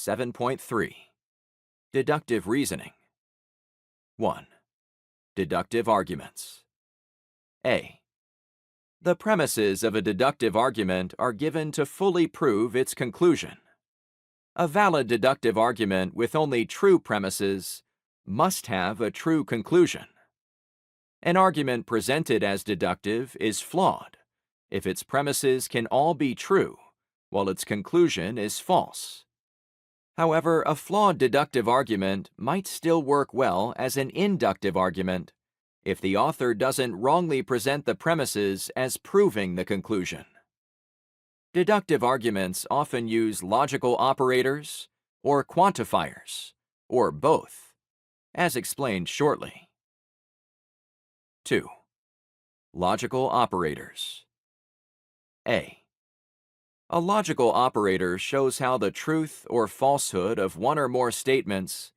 7.3. Deductive Reasoning. 1. Deductive Arguments. A. The premises of a deductive argument are given to fully prove its conclusion. A valid deductive argument with only true premises must have a true conclusion. An argument presented as deductive is flawed if its premises can all be true, while its conclusion is false. However, a flawed deductive argument might still work well as an inductive argument if the author doesn't wrongly present the premises as proving the conclusion. Deductive arguments often use logical operators or quantifiers, or both, as explained shortly. 2. Logical operators. A. A logical operator shows how the truth or falsehood of one or more statements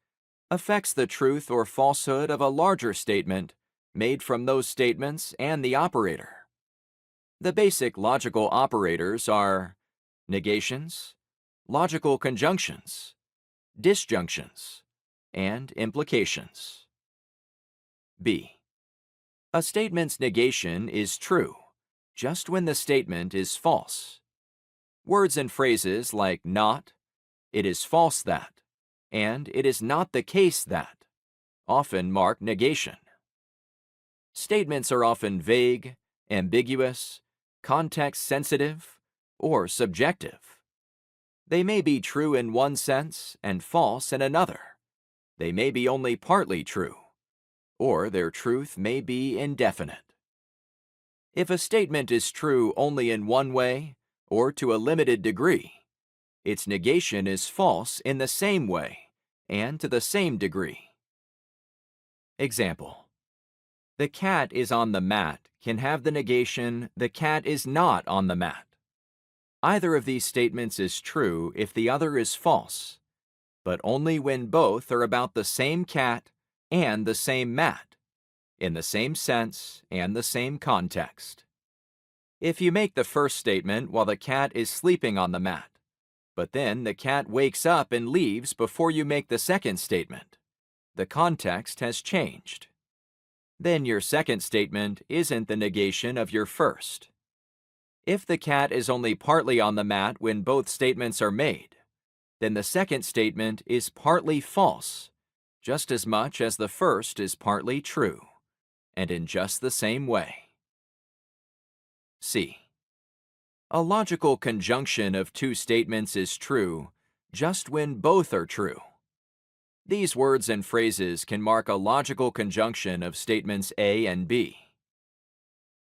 affects the truth or falsehood of a larger statement made from those statements and the operator. The basic logical operators are negations, logical conjunctions, disjunctions, and implications. B. A statement's negation is true just when the statement is false. Words and phrases like not, it is false that, and it is not the case that often mark negation. Statements are often vague, ambiguous, context-sensitive, or subjective. They may be true in one sense and false in another. They may be only partly true, or their truth may be indefinite. If a statement is true only in one way, or to a limited degree, its negation is false in the same way and to the same degree. Example: the cat is on the mat can have the negation, the cat is not on the mat. Either of these statements is true if the other is false, but only when both are about the same cat and the same mat, in the same sense and the same context. If you make the first statement while the cat is sleeping on the mat, but then the cat wakes up and leaves before you make the second statement, the context has changed. Then your second statement isn't the negation of your first. If the cat is only partly on the mat when both statements are made, then the second statement is partly false, just as much as the first is partly true, and in just the same way. C. A logical conjunction of two statements is true just when both are true. These words and phrases can mark a logical conjunction of statements A and B.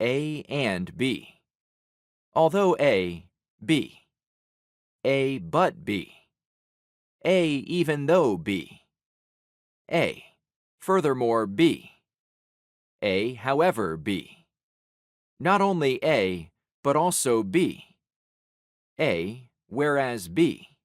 A and B. Although A, B. A but B. A even though B. A, furthermore B. A, however B. Not only A, but also B. A, whereas B.